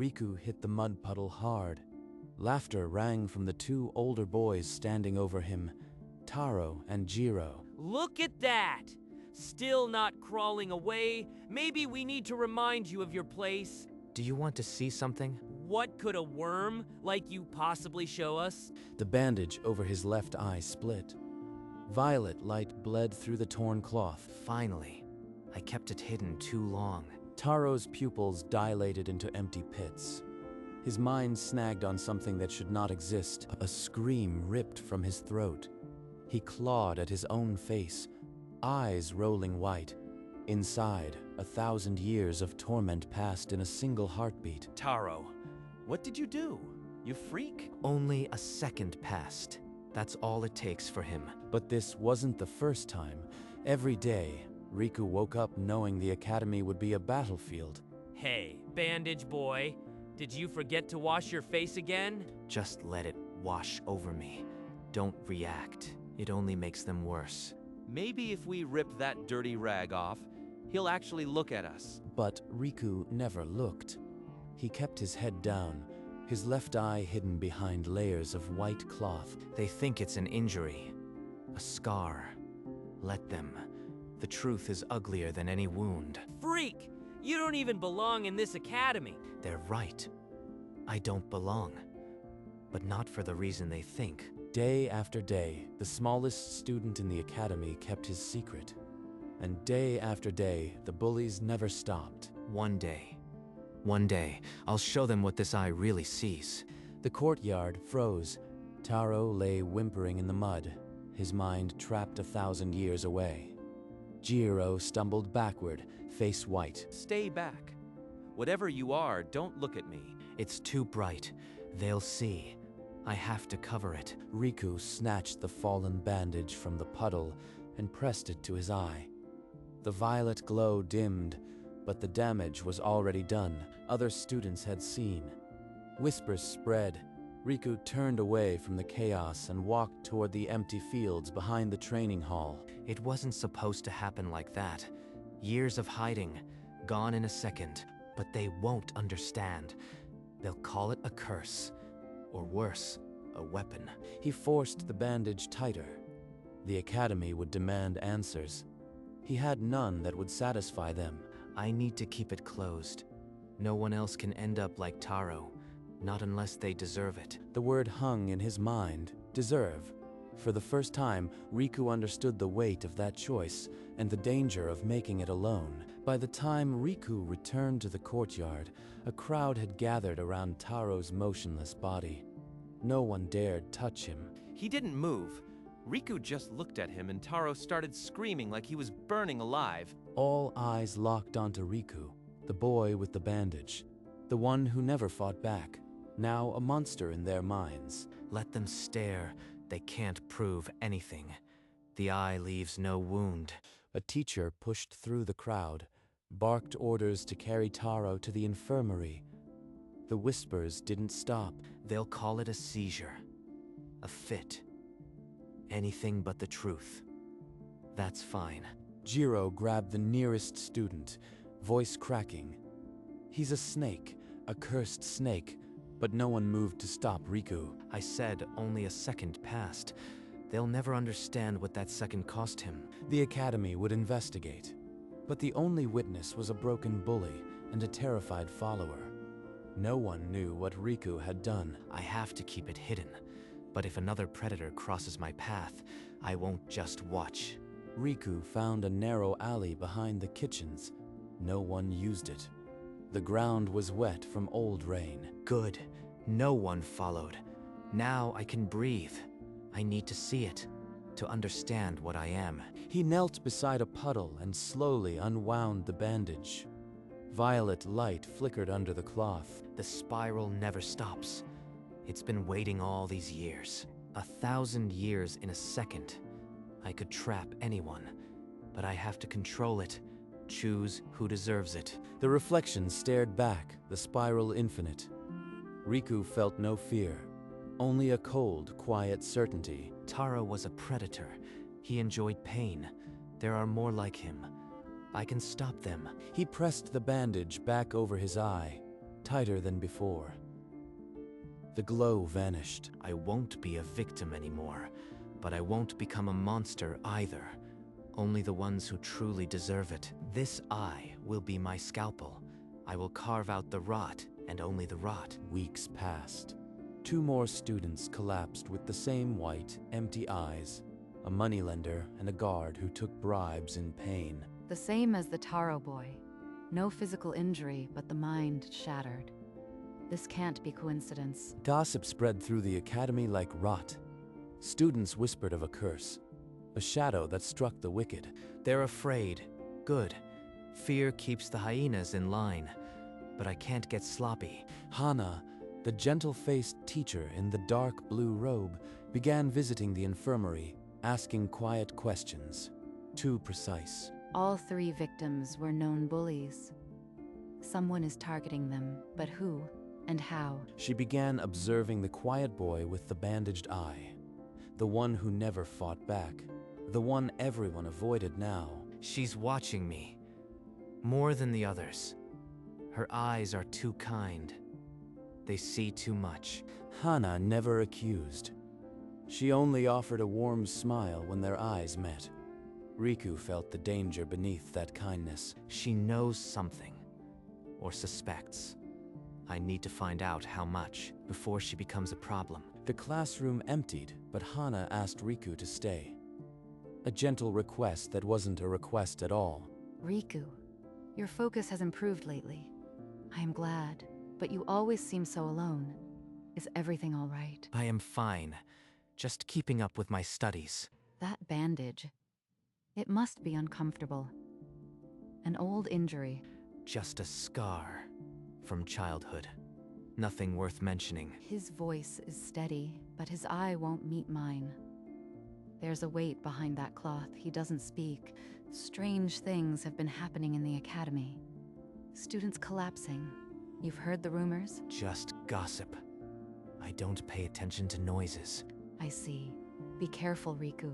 Riku hit the mud puddle hard. Laughter rang from the two older boys standing over him, Taro and Jiro. Look at that! Still not crawling away? Maybe we need to remind you of your place. Do you want to see something? What could a worm like you possibly show us? The bandage over his left eye split. Violet light bled through the torn cloth. Finally. I kept it hidden too long. Taro's pupils dilated into empty pits. His mind snagged on something that should not exist. A scream ripped from his throat. He clawed at his own face, eyes rolling white. Inside, 1,000 years of torment passed in a single heartbeat. Taro, what did you do? You freak? Only a second passed. That's all it takes for him. But this wasn't the first time. Every day, Riku woke up knowing the academy would be a battlefield. Hey, bandage boy, did you forget to wash your face again? Just let it wash over me. Don't react. It only makes them worse. Maybe if we rip that dirty rag off, he'll actually look at us. But Riku never looked. He kept his head down, his left eye hidden behind layers of white cloth. They think it's an injury, a scar. Let them. The truth is uglier than any wound. Freak! You don't even belong in this academy. They're right. I don't belong. But not for the reason they think. Day after day, the smallest student in the academy kept his secret. And day after day, the bullies never stopped. One day, I'll show them what this eye really sees. The courtyard froze. Taro lay whimpering in the mud, his mind trapped 1,000 years away. Jiro stumbled backward, face white. Stay back. Whatever you are, don't look at me. It's too bright. They'll see. I have to cover it. Riku snatched the fallen bandage from the puddle and pressed it to his eye. The violet glow dimmed, but the damage was already done. Other students had seen. Whispers spread. Riku turned away from the chaos and walked toward the empty fields behind the training hall. It wasn't supposed to happen like that. Years of hiding, gone in a second. But they won't understand. They'll call it a curse. Or worse, a weapon. He forced the bandage tighter. The academy would demand answers. He had none that would satisfy them. I need to keep it closed. No one else can end up like Taro. Not unless they deserve it. The word hung in his mind, deserve. For the first time, Riku understood the weight of that choice and the danger of making it alone. By the time Riku returned to the courtyard, a crowd had gathered around Taro's motionless body. No one dared touch him. He didn't move. Riku just looked at him and Taro started screaming like he was burning alive. All eyes locked onto Riku, the boy with the bandage, the one who never fought back, now a monster in their minds. Let them stare. They can't prove anything. The eye leaves no wound. A teacher pushed through the crowd, barked orders to carry Taro to the infirmary. The whispers didn't stop. They'll call it a seizure, a fit. Anything but the truth. That's fine. Jiro grabbed the nearest student, voice cracking. He's a snake, a cursed snake, but no one moved to stop Riku. I said only a second passed. They'll never understand what that second cost him. The academy would investigate, but the only witness was a broken bully and a terrified follower. No one knew what Riku had done. I have to keep it hidden, but if another predator crosses my path, I won't just watch. Riku found a narrow alley behind the kitchens. No one used it. The ground was wet from old rain. Good. No one followed. Now I can breathe. I need to see it, to understand what I am. He knelt beside a puddle and slowly unwound the bandage. Violet light flickered under the cloth. The spiral never stops. It's been waiting all these years. 1,000 years in a second. I could trap anyone, but I have to control it, choose who deserves it. The reflection stared back, the spiral infinite. Riku felt no fear, only a cold, quiet certainty. Taro was a predator. He enjoyed pain. There are more like him. I can stop them. He pressed the bandage back over his eye. tighter than before. The glow vanished. I won't be a victim anymore, but I won't become a monster either. Only the ones who truly deserve it. This eye will be my scalpel. I will carve out the rot, and only the rot. Weeks passed. 2 more students collapsed with the same white, empty eyes. A moneylender and a guard who took bribes in pain. The same as the Taro boy. No physical injury, but the mind shattered. This can't be coincidence. Gossip spread through the academy like rot. Students whispered of a curse, a shadow that struck the wicked. They're afraid. Good. Fear keeps the hyenas in line. But I can't get sloppy. Hana, the gentle-faced teacher in the dark blue robe, began visiting the infirmary, asking quiet questions. Too precise. All 3 victims were known bullies. Someone is targeting them, but who and how? She began observing the quiet boy with the bandaged eye. The one who never fought back. The one everyone avoided now. She's watching me. More than the others. Her eyes are too kind. They see too much. Hana never accused. She only offered a warm smile when their eyes met. Riku felt the danger beneath that kindness. She knows something. Or suspects. I need to find out how much before she becomes a problem. The classroom emptied, but Hana asked Riku to stay. A gentle request that wasn't a request at all. Riku, your focus has improved lately. I am glad, but you always seem so alone. Is everything all right? I am fine. Just keeping up with my studies. That bandage. It must be uncomfortable. An old injury. Just a scar from childhood. Nothing worth mentioning. His voice is steady, but his eye won't meet mine. There's a weight behind that cloth. He doesn't speak. Strange things have been happening in the academy. Students collapsing. You've heard the rumors? Just gossip. I don't pay attention to noises. I see. Be careful, Riku.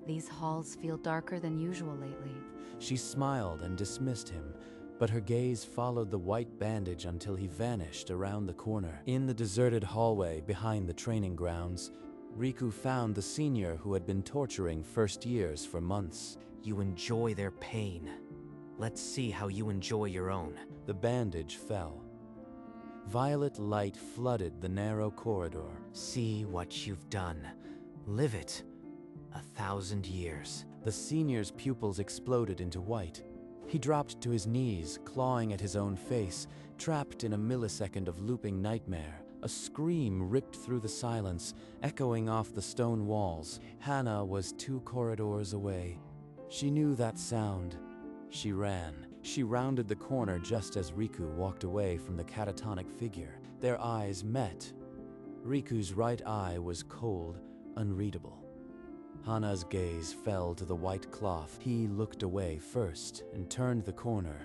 These halls feel darker than usual lately. She smiled and dismissed him, but her gaze followed the white bandage until he vanished around the corner. In the deserted hallway behind the training grounds, Riku found the senior who had been torturing first years for months. You enjoy their pain. Let's see how you enjoy your own. The bandage fell. Violet light flooded the narrow corridor. See what you've done. Live it. 1,000 years. The senior's pupils exploded into white. He dropped to his knees, clawing at his own face, trapped in a millisecond of looping nightmare. A scream ripped through the silence, echoing off the stone walls. Hana was 2 corridors away. She knew that sound. She ran. She rounded the corner just as Riku walked away from the catatonic figure. Their eyes met. Riku's right eye was cold, unreadable. Hana's gaze fell to the white cloth. He looked away first and turned the corner,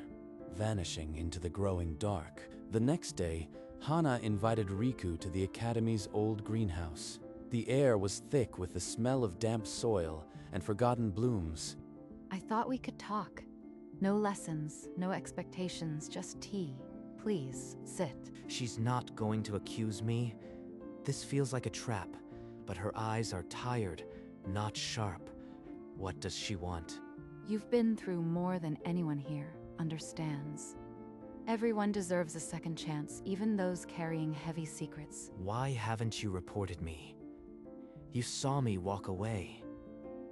vanishing into the growing dark. The next day, Hana invited Riku to the academy's old greenhouse. The air was thick with the smell of damp soil and forgotten blooms. I thought we could talk. No lessons, no expectations, just tea. Please, sit. She's not going to accuse me. This feels like a trap, but her eyes are tired, not sharp. What does she want? You've been through more than anyone here understands. Everyone deserves a second chance, even those carrying heavy secrets. Why haven't you reported me? You saw me walk away.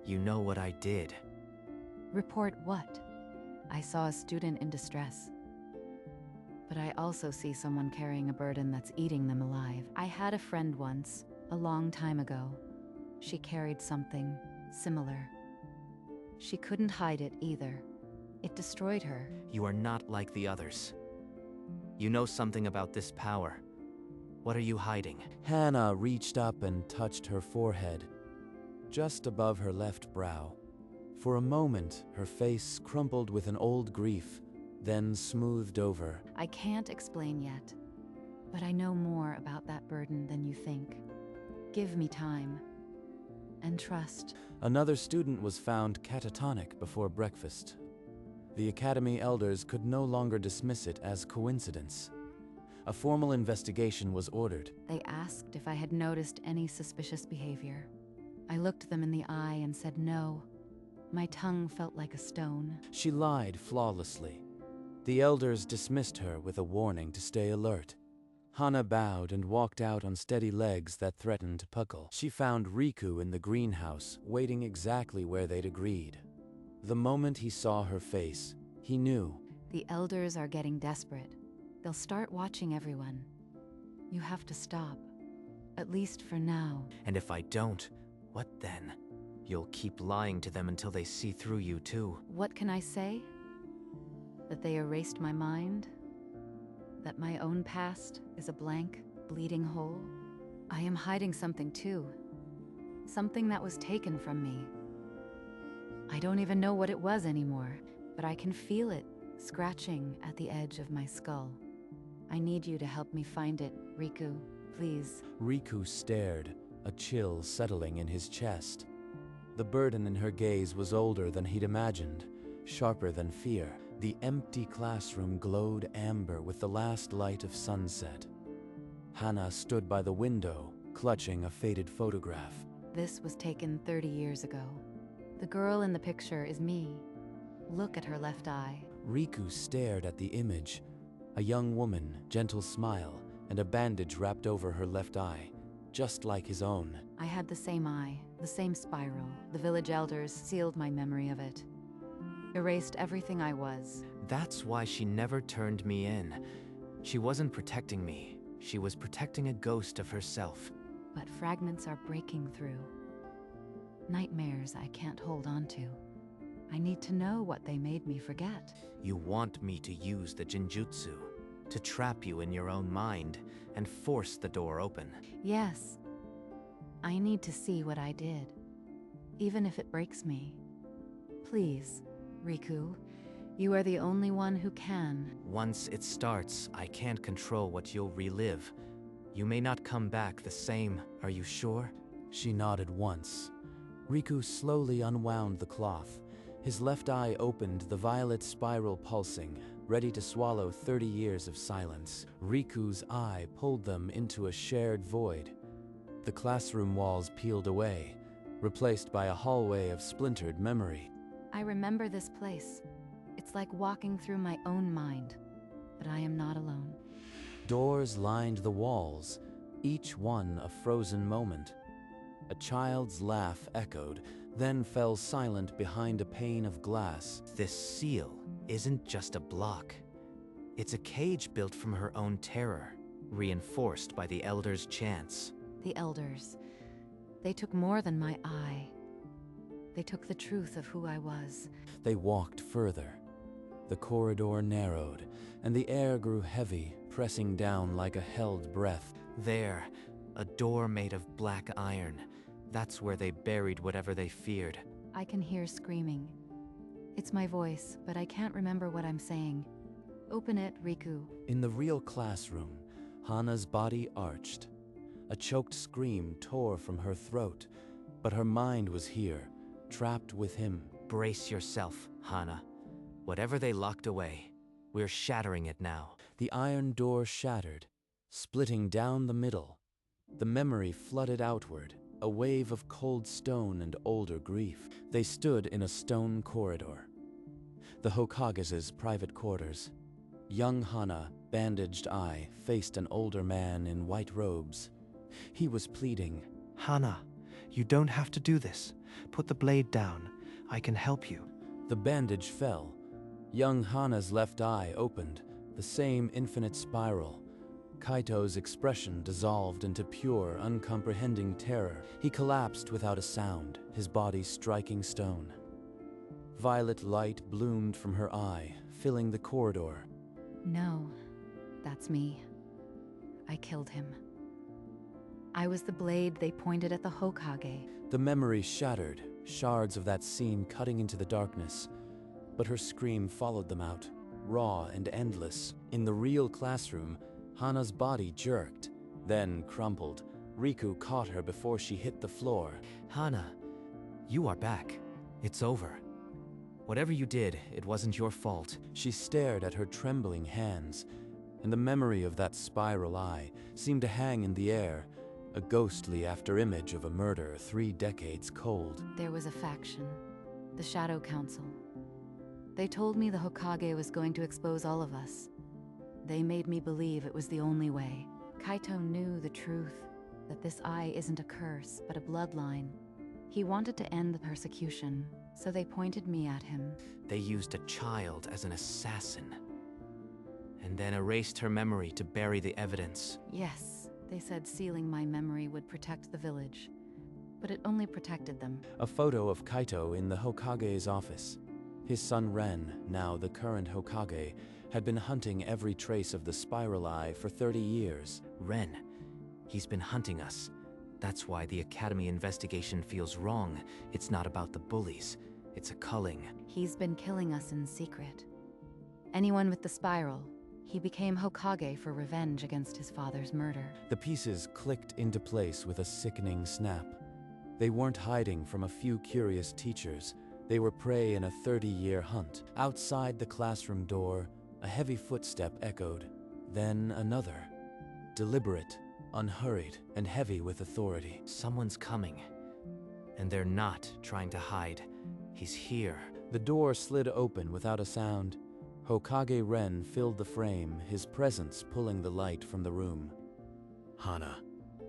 You know what I did. Report what? I saw a student in distress. But I also see someone carrying a burden that's eating them alive. I had a friend once, a long time ago. She carried something similar. She couldn't hide it either. It destroyed her. You are not like the others. You know something about this power. What are you hiding? Hana reached up and touched her forehead, just above her left brow. For a moment, her face crumpled with an old grief, then smoothed over. I can't explain yet, but I know more about that burden than you think. Give me time. And trust. Another student was found catatonic before breakfast. The academy elders could no longer dismiss it as coincidence. A formal investigation was ordered. They asked if I had noticed any suspicious behavior. I looked them in the eye and said no. My tongue felt like a stone. She lied flawlessly. The elders dismissed her with a warning to stay alert. Hana bowed and walked out on steady legs that threatened to buckle. She found Riku in the greenhouse, waiting exactly where they'd agreed. The moment he saw her face, he knew. The elders are getting desperate. They'll start watching everyone. You have to stop. At least for now. And if I don't, what then? You'll keep lying to them until they see through you too. What can I say? That they erased my mind? That my own past is a blank, bleeding hole? I am hiding something too. Something that was taken from me. I don't even know what it was anymore, but I can feel it scratching at the edge of my skull. I need you to help me find it, Riku, please. Riku stared, a chill settling in his chest. The burden in her gaze was older than he'd imagined, sharper than fear. The empty classroom glowed amber with the last light of sunset. Hana stood by the window, clutching a faded photograph. This was taken 30 years ago. The girl in the picture is me. Look at her left eye. Riku stared at the image. A young woman, gentle smile, and a bandage wrapped over her left eye, just like his own. I had the same eye, the same spiral. The village elders sealed my memory of it. Erased everything I was. That's why she never turned me in. She wasn't protecting me. She was protecting a ghost of herself. But fragments are breaking through. Nightmares I can't hold on to. I need to know what they made me forget. You want me to use the Genjutsu, to trap you in your own mind and force the door open. Yes. I need to see what I did, even if it breaks me. Please, Riku, you are the only one who can. Once it starts, I can't control what you'll relive. You may not come back the same, are you sure? She nodded once. Riku slowly unwound the cloth. His left eye opened, the violet spiral pulsing, ready to swallow 30 years of silence. Riku's eye pulled them into a shared void. The classroom walls peeled away, replaced by a hallway of splintered memory. I remember this place. It's like walking through my own mind, but I am not alone. Doors lined the walls, each one a frozen moment. A child's laugh echoed, then fell silent behind a pane of glass. This seal isn't just a block. It's a cage built from her own terror, reinforced by the Elders' chants. The Elders. They took more than my eye. They took the truth of who I was. They walked further. The corridor narrowed, and the air grew heavy, pressing down like a held breath. There, a door made of black iron. That's where they buried whatever they feared. I can hear screaming. It's my voice, but I can't remember what I'm saying. Open it, Riku. In the real classroom, Hana's body arched. A choked scream tore from her throat, but her mind was here, trapped with him. Brace yourself, Hana. Whatever they locked away, we're shattering it now. The iron door shattered, splitting down the middle. The memory flooded outward, a wave of cold stone and older grief. They stood in a stone corridor. The Hokage's private quarters. Young Hana, bandaged eye, faced an older man in white robes. He was pleading. Hana, you don't have to do this. Put the blade down. I can help you. The bandage fell. Young Hana's left eye opened, the same infinite spiral. Kaito's expression dissolved into pure, uncomprehending terror. He collapsed without a sound, his body striking stone. Violet light bloomed from her eye, filling the corridor. No, that's me. I killed him. I was the blade they pointed at the Hokage. The memory shattered, shards of that scene cutting into the darkness. But her scream followed them out, raw and endless. In the real classroom, Hana's body jerked, then crumpled. Riku caught her before she hit the floor. Hana, you are back. It's over. Whatever you did, it wasn't your fault. She stared at her trembling hands, and the memory of that spiral eye seemed to hang in the air, a ghostly afterimage of a murder 3 decades cold. There was a faction, the Shadow Council. They told me the Hokage was going to expose all of us. They made me believe it was the only way. Kaito knew the truth, that this eye isn't a curse, but a bloodline. He wanted to end the persecution, so they pointed me at him. They used a child as an assassin, and then erased her memory to bury the evidence. Yes, they said sealing my memory would protect the village, but it only protected them. A photo of Kaito in the Hokage's office. His son Ren, now the current Hokage, had been hunting every trace of the spiral eye for 30 years. Ren, he's been hunting us. That's why the Academy investigation feels wrong. It's not about the bullies. It's a culling. He's been killing us in secret. Anyone with the spiral, he became Hokage for revenge against his father's murder. The pieces clicked into place with a sickening snap. They weren't hiding from a few curious teachers. They were prey in a 30-year hunt. Outside the classroom door, a heavy footstep echoed. Then another. Deliberate, unhurried, and heavy with authority. Someone's coming, and they're not trying to hide. He's here. The door slid open without a sound. Hokage Ren filled the frame, his presence pulling the light from the room. Hana,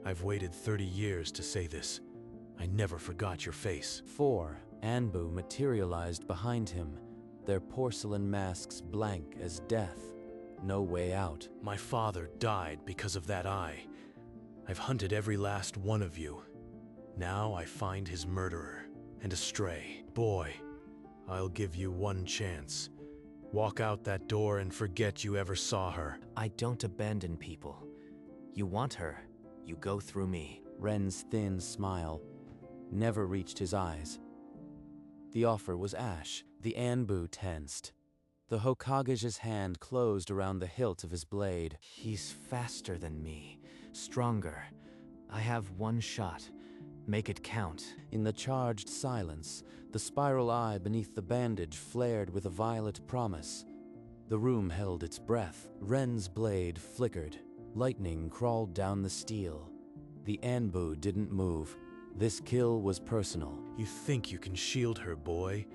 I've waited 30 years to say this. I never forgot your face. 4 Anbu materialized behind him, their porcelain masks blank as death. No way out. My father died because of that eye. I've hunted every last one of you. Now I find his murderer and a stray. Boy, I'll give you one chance. Walk out that door and forget you ever saw her. I don't abandon people. You want her, you go through me. Ren's thin smile never reached his eyes. The offer was ash. The Anbu tensed. The Hokage's hand closed around the hilt of his blade. He's faster than me, stronger. I have one shot. Make it count. In the charged silence, the spiral eye beneath the bandage flared with a violet promise. The room held its breath. Ren's blade flickered. Lightning crawled down the steel. The Anbu didn't move. This kill was personal. You think you can shield her, boy?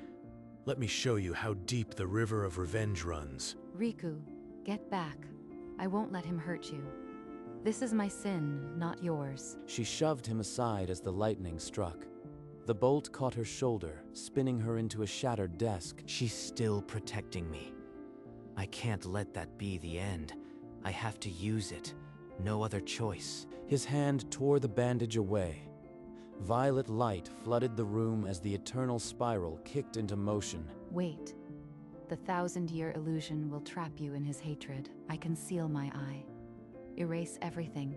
Let me show you how deep the river of revenge runs. Riku, get back. I won't let him hurt you. This is my sin, not yours. She shoved him aside as the lightning struck. The bolt caught her shoulder, spinning her into a shattered desk. She's still protecting me. I can't let that be the end. I have to use it. No other choice. His hand tore the bandage away. Violet light flooded the room as the eternal spiral kicked into motion. Wait. The 1,000-year illusion will trap you in his hatred. I can seal my eye. Erase everything.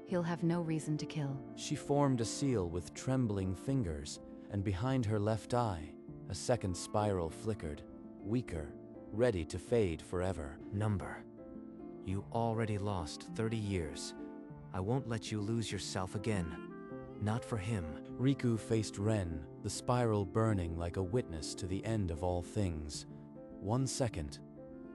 He'll have no reason to kill. She formed a seal with trembling fingers, and behind her left eye, a second spiral flickered, weaker, ready to fade forever. Number. You already lost 30 years. I won't let you lose yourself again. Not for him. Riku faced Ren, the spiral burning like a witness to the end of all things. 1 second.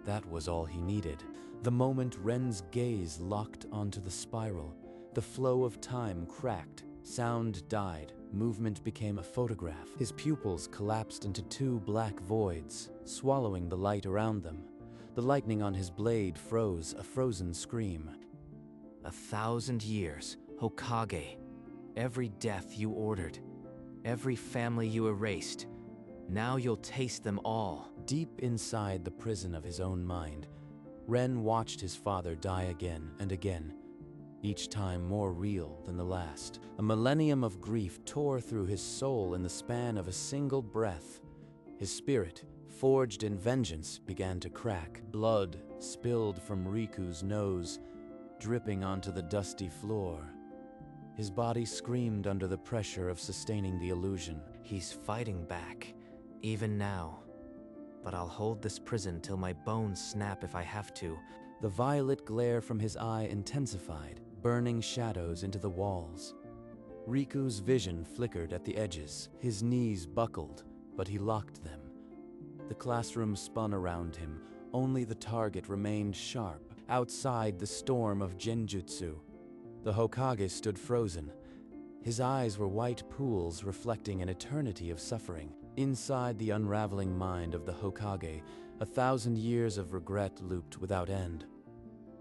That was all he needed. The moment Ren's gaze locked onto the spiral, the flow of time cracked, sound died, movement became a photograph. His pupils collapsed into 2 black voids, swallowing the light around them. The lightning on his blade froze, a frozen scream. 1,000 years, Hokage. Every death you ordered, every family you erased. Now you'll taste them all. Deep inside the prison of his own mind, Ren watched his father die again and again, each time more real than the last. A millennium of grief tore through his soul in the span of a single breath. His spirit, forged in vengeance, began to crack. Blood spilled from Riku's nose, dripping onto the dusty floor. His body screamed under the pressure of sustaining the illusion. He's fighting back, even now. But I'll hold this prison till my bones snap if I have to. The violet glare from his eye intensified, burning shadows into the walls. Riku's vision flickered at the edges. His knees buckled, but he locked them. The classroom spun around him. Only the target remained sharp. outside the storm of Genjutsu. The Hokage stood frozen. His eyes were white pools reflecting an eternity of suffering. Inside the unraveling mind of the Hokage, 1,000 years of regret looped without end.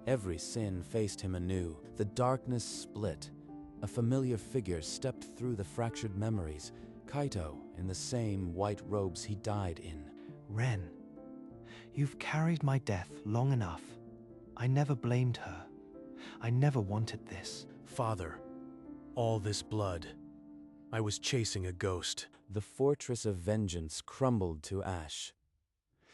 Every sin faced him anew. The darkness split. A familiar figure stepped through the fractured memories. Kaito, in the same white robes he died in. Ren, you've carried my death long enough. I never blamed her. I never wanted this. Father, all this blood. I was chasing a ghost. The fortress of vengeance crumbled to ash.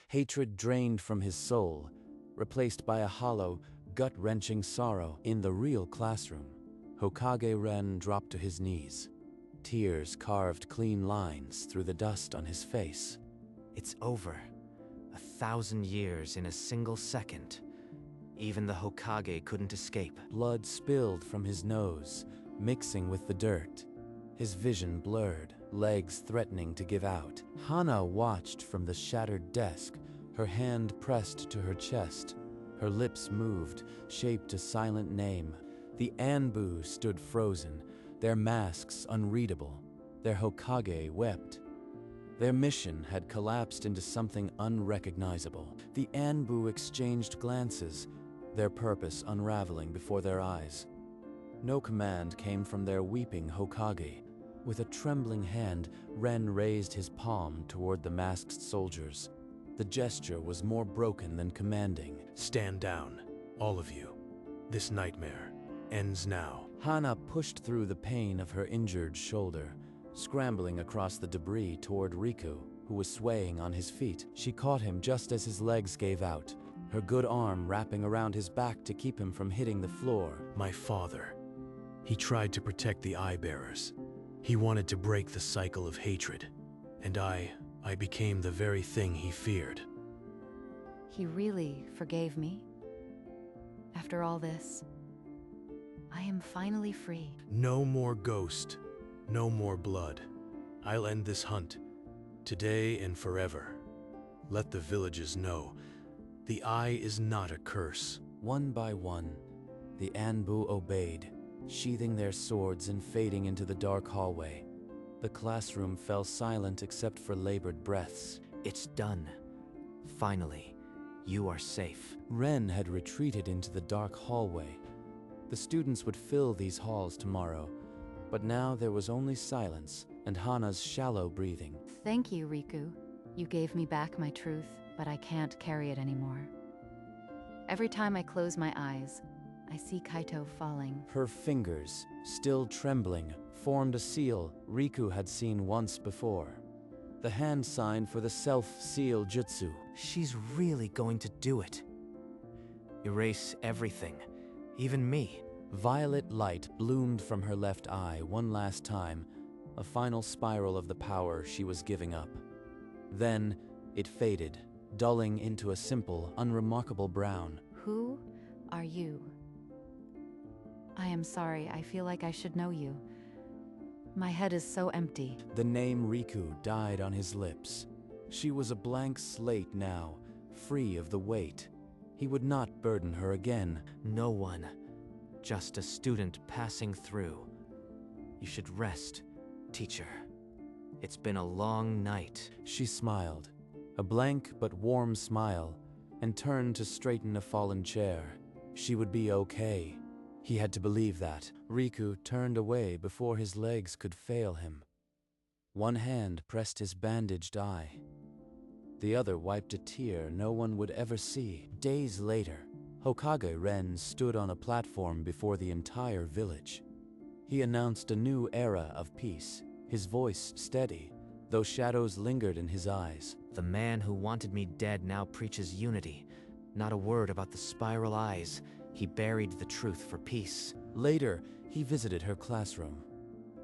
Hatred drained from his soul, replaced by a hollow, gut-wrenching sorrow. In the real classroom, Hokage Ren dropped to his knees. Tears carved clean lines through the dust on his face. It's over. 1,000 years in a single second. Even the Hokage couldn't escape. Blood spilled from his nose, mixing with the dirt. His vision blurred, legs threatening to give out. Hana watched from the shattered desk, her hand pressed to her chest. Her lips moved, shaped a silent name. The Anbu stood frozen, their masks unreadable. Their Hokage wept. Their mission had collapsed into something unrecognizable. The Anbu exchanged glances, their purpose unraveling before their eyes. No command came from their weeping Hokage. With a trembling hand, Ren raised his palm toward the masked soldiers. The gesture was more broken than commanding. Stand down, all of you. This nightmare ends now. Hana pushed through the pain of her injured shoulder, scrambling across the debris toward Riku, who was swaying on his feet. She caught him just as his legs gave out, her good arm wrapping around his back to keep him from hitting the floor. My father. He tried to protect the Eye Bearers. He wanted to break the cycle of hatred. And I became the very thing he feared. He really forgave me? After all this, I am finally free. No more ghost. No more blood. I'll end this hunt, today and forever. Let the villages know, the eye is not a curse. One by one, the Anbu obeyed, sheathing their swords and fading into the dark hallway. The classroom fell silent except for labored breaths. It's done. Finally, you are safe. Ren had retreated into the dark hallway. The students would fill these halls tomorrow, but now there was only silence and Hana's shallow breathing. Thank you, Riku. You gave me back my truth, but I can't carry it anymore. Every time I close my eyes, I see Kaito falling. Her fingers, still trembling, formed a seal Riku had seen once before. The hand sign for the self-seal jutsu. She's really going to do it. Erase everything, even me. Violet light bloomed from her left eye one last time, a final spiral of the power she was giving up. Then it faded, dulling into a simple, unremarkable brown. Who are you? I am sorry, I feel like I should know you. My head is so empty. The name Riku died on his lips. She was a blank slate now, free of the weight. He would not burden her again. No one. Just a student passing through. You should rest, teacher. It's been a long night. She smiled, a blank but warm smile, and turned to straighten a fallen chair. She would be okay. He had to believe that. Riku turned away before his legs could fail him. One hand pressed his bandaged eye. The other wiped a tear no one would ever see. Days later, Hokage Ren stood on a platform before the entire village. He announced a new era of peace, his voice steady, though shadows lingered in his eyes. The man who wanted me dead now preaches unity. Not a word about the spiral eyes. He buried the truth for peace. Later, he visited her classroom.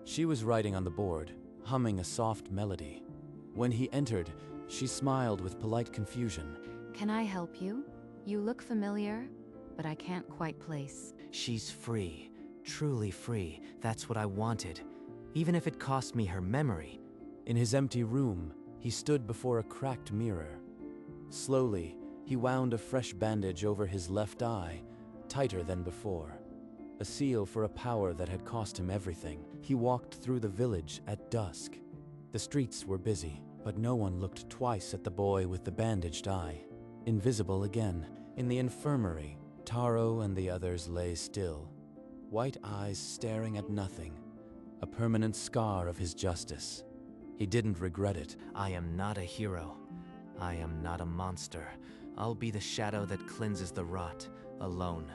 She was writing on the board, humming a soft melody. When he entered, she smiled with polite confusion. Can I help you? You look familiar, but I can't quite place. She's free. Truly free. That's what I wanted. Even if it cost me her memory. In his empty room, he stood before a cracked mirror. Slowly, He wound a fresh bandage over his left eye, tighter than before. A seal for a power that had cost him everything. He walked through the village at dusk. The streets were busy, but no one looked twice at the boy with the bandaged eye. Invisible again. In the infirmary, Taro and the others lay still, white eyes staring at nothing, a permanent scar of his justice. He didn't regret it. I am not a hero. I am not a monster. I'll be the shadow that cleanses the rot, alone.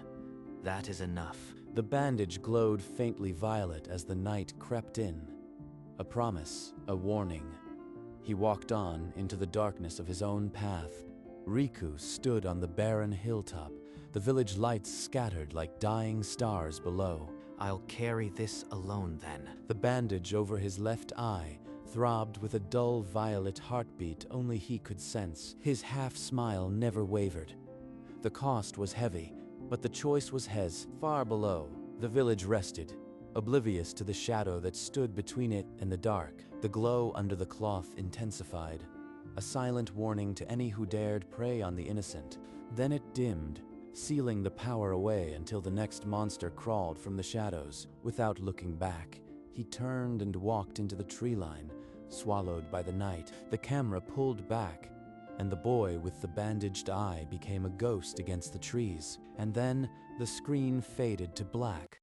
That is enough. The bandage glowed faintly violet as the night crept in. A promise, a warning. He walked on into the darkness of his own path. Riku stood on the barren hilltop, the village lights scattered like dying stars below. I'll carry this alone then. The bandage over his left eye throbbed with a dull violet heartbeat only he could sense. His half-smile never wavered. The cost was heavy, but the choice was his. Far below, the village rested, oblivious to the shadow that stood between it and the dark. The glow under the cloth intensified, a silent warning to any who dared prey on the innocent. Then it dimmed, sealing the power away until the next monster crawled from the shadows. Without looking back, he turned and walked into the tree line, swallowed by the night. The camera pulled back, and the boy with the bandaged eye became a ghost against the trees. And then the screen faded to black.